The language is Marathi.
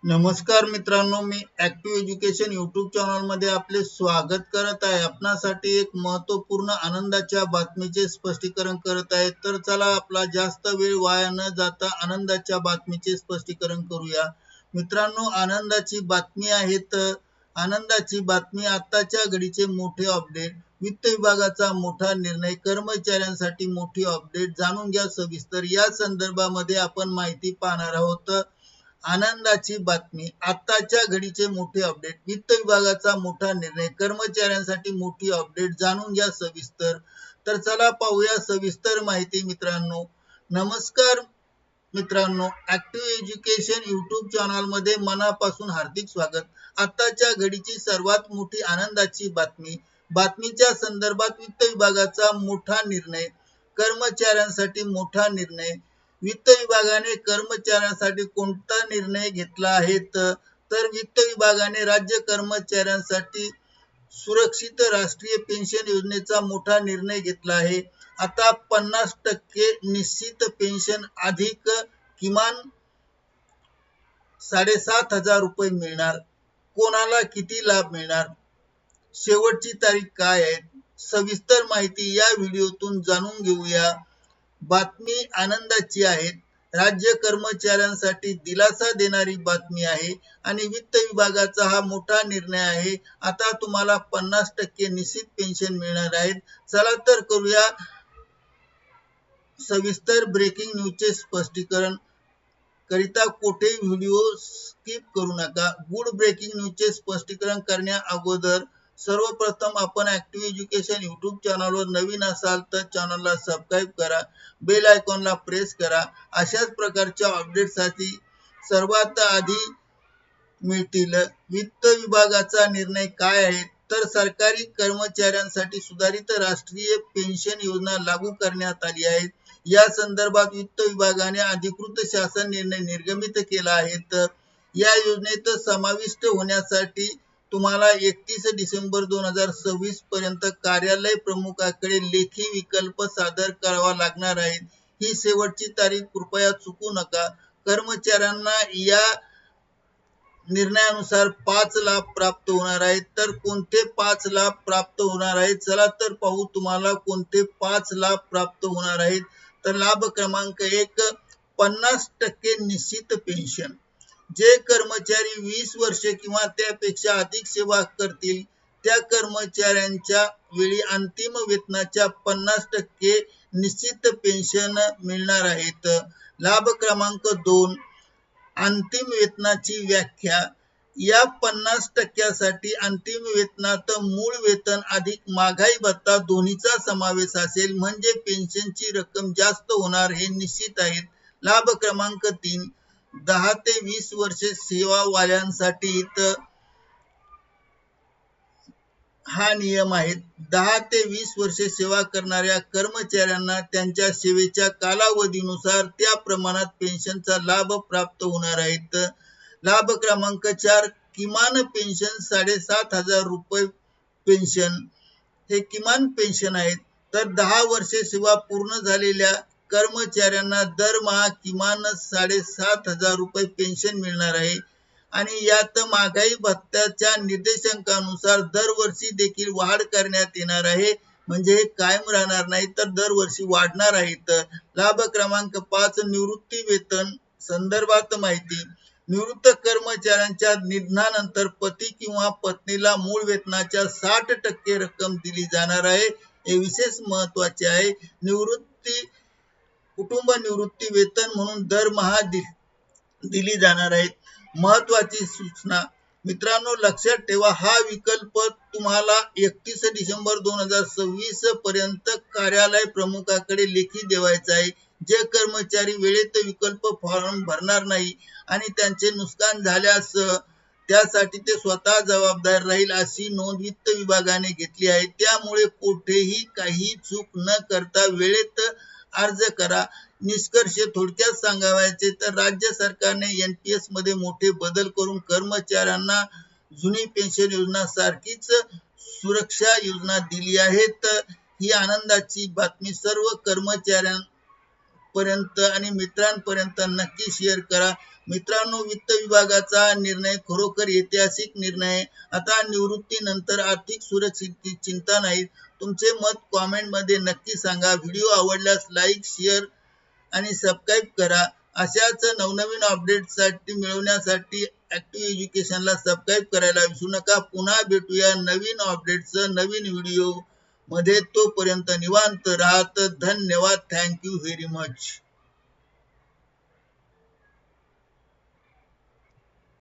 नमस्कार मित्रांनो, मी ऍक्टिव्ह एज्युकेशन यूट्यूब चॅनल मध्ये आपले स्वागत करत आहे। आपणासाठी एक महत्त्वपूर्ण आनंदाच्या बातमीचे स्पष्टीकरण करत आहे। तर चला आपला जास्त वेळ वाया न जाता आनंदाच्या बातमीचे स्पष्टीकरण करूया। मित्रांनो, आनंदाची बातमी आहे तर आनंदाची बातमी आताच्या घडीचे मोठे अपडेट, वित्त विभागाचा मोठा निर्णय, कर्मचाऱ्यांसाठी मोठी अपडेट जाणून घ्या सविस्तर। या संदर्भामध्ये आपण माहिती पाहणार आहोत। आनंदाची बातमी, आताच्या घडीचे मोठे अपडेट, वित्त विभागाचा मोठा निर्णय, कर्मचाऱ्यांसाठी मोठी अपडेट जाणून घ्या सविस्तर। तर चला पाहूया सविस्तर माहिती मित्रांनो। नमस्कार मित्रांनो, ऍक्टिव्ह एज्युकेशन यूट्यूब चॅनल मध्ये मनापासून हार्दिक स्वागत। आताच्या घडीची सर्वात मोठी आनंदाची बातमी, बातमीच्या संदर्भात वित्त विभागाचा मोठा निर्णय, कर्मचाऱ्यांसाठी मोठा निर्णय। वित्त विभागाने कर्मचाऱ्यांसाठी कोणता निर्णय घेतला आहे तर वित्त विभागाने राज्य कर्मचाऱ्यांसाठी सुरक्षित राष्ट्रीय पेन्शन योजनेचा मोठा निर्णय घेतला आहे। आता 50% निश्चित पेन्शन अधिक किमान 7,500 रुपये मिळणार। कोणाला किती लाभ मिळणार, शेवटची तारीख काय आहे, सविस्तर माहिती या व्हिडिओतून जाणून घेऊया। बातमी आनंदाची आहे, राज्य कर्मचाऱ्यांसाठी दिलासा देणारी बातमी आहे आणि वित्त विभागाचा हा मोठा निर्णय आहे। आता तुम्हाला 50% निश्चित पेन्शन मिळणार आहे। चला तर करूया सविस्तर ब्रेकिंग न्यूजचे स्पष्टीकरण करिता कोठे व्हिडिओ स्किप करू नका। गुड ब्रेकिंग न्यूजचे स्पष्टीकरण करण्या अगोदर सर्वप्रथम आपण ऍक्टिव्ह एज्युकेशन यूट्यूब चॅनलवर नवीन असाल तर चॅनलला सबस्क्राइब करा, बेल आयकॉनला प्रेस करा। अशाच प्रकारच्या अपडेटसाठी सर्वात आधी मिळतील। वित्त विभागाचा निर्णय काय आहे तर सरकारी कर्मचाऱ्यांसाठी सुधारित राष्ट्रीय पेन्शन योजना लागू करण्यात आली आहे। या संदर्भात वित्त विभागाने अधिकृत शासन निर्णय निर्गमित केला आहे। या योजनेत समाविष्ट होण्यासाठी तुम्हाला 31 डिसेंबर 2026 पर्यंत कार्यालय प्रमुखाकडे लेखी विकल्प सादर करावा लागणार आहे। ही शेवटची तारीख कृपया चुकू नका। कर्मचाऱ्यांना या निर्णयानुसार 5 लाभ प्राप्त होणार आहेत। तर कोणते 5 लाभ प्राप्त होणार आहेत, चला तर पाहू तुम्हाला कोणते 5 लाभ प्राप्त होणार आहेत। तर लाभ क्रमांक 1, 50% निश्चित पेन्शन। जे कर्मचारी 20 वर्षे किंवा त्यापेक्षा अधिक सेवा करतील त्या कर्मचाऱ्यांच्या वेळी अंतिम वेतनाच्या 50% निश्चित पेन्शन मिळणार आहेत। लाभ क्रमांक 2, अंतिम वेतनाची व्याख्या। या 50% साठी अंतिम वेतनात मूळ वेतन अधिक महागाई भत्ता दोन्हीचा समावेश असेल, म्हणजे पेन्शनची रक्कम जास्त होणार हे निश्चित आहे। लाभ क्रमांक 3, 10 ते 20 वर्षे सेवा वाल्यांसाठी हा नियम आहे। 10 ते 20 वर्षे सेवा करणाऱ्या कर्मचाऱ्यांना त्यांच्या सेवेच्या कालावधीनुसार त्या प्रमाणात पेन्शनचा लाभ प्राप्त होणार आहे। लाभ क्रमांक 4, किमान पेन्शन 7,500 रुपये पेन्शन। हे किमान पेन्शन आहे। तर 10 वर्षे सेवा पूर्ण झालेल्या कर्मचाऱ्यांना दरमहा किमान 7,500 रुपये पेन्शन मिळणार आहे आणि यात महागाई भत्त्याच्या निर्देशांकानुसार दरवर्षी देखील वाढ करण्यात येणार आहे, म्हणजे हे कायम राहणार नाही तर दरवर्षी वाढणार आहेत। लाभ क्रमांक 5, निवृत्ती वेतन संदर्भात माहिती। निवृत्त कर्मचाऱ्यांच्या निधनानंतर पती किंवा पत्नीला मूळ वेतनाच्या 60% रक्कम दिली जाणार आहे। हे विशेष महत्त्वाचे आहे। कुटुंब निवृत्ती वेतन म्हणून दरमहा दिली जाणार आहे। महत्त्वाची सूचना मित्रांनो, लक्षात ठेवा, हा विकल्प तुम्हाला 31 डिसेंबर 2026 पर्यंत कार्यालय प्रमुखाकडे लेखी द्यायचा आहे। जे कर्मचारी वेळेत विकल्प फॉर्म भरणार नाही आणि त्यांचे नुकसान झाल्यास त्यासाठी ते स्वतः जबाबदार राहील अशी नोंद वित्त विभागाने घेतली आहे। त्यामुळे कुठेही काही चूक न करता वेळेत अर्ज करा। निष्कर्ष थोडक्यात सांगायचे तर राज्य सरकारने NPS मध्ये मोठे बदल करून कर्मचाऱ्यांना जुनी पेन्शन योजना सारखीच सुरक्षा योजना दिली आहे। ही आनंदाची बातमी सर्व कर्मचाऱ्यांपर्यंत आणि मित्रांपर्यंत नक्की शेअर करा। मित्रांनो, वित्त विभागाचा निर्णय खरोखर ऐतिहासिक निर्णय आहे. आता निवृत्तीनंतर आर्थिक सुरक्षिततेची चिंता नाही. तुमचे मत कॉमेंट मध्ये नक्की सांगा. व्हिडिओ आवडल्यास लाईक, शेअर आणि सबस्क्राईब करा. अशाच नवनवीन अपडेट्ससाठी मिळवण्यासाठी ऍक्टिव्ह एज्युकेशनला सबस्क्राईब करायला विसरू नका. पुन्हा भेटूया नवीन अपडेट्स नवीन व्हिडिओ मध्ये. तोपर्यंत निवांत राहा. धन्यवाद. Thank you very much.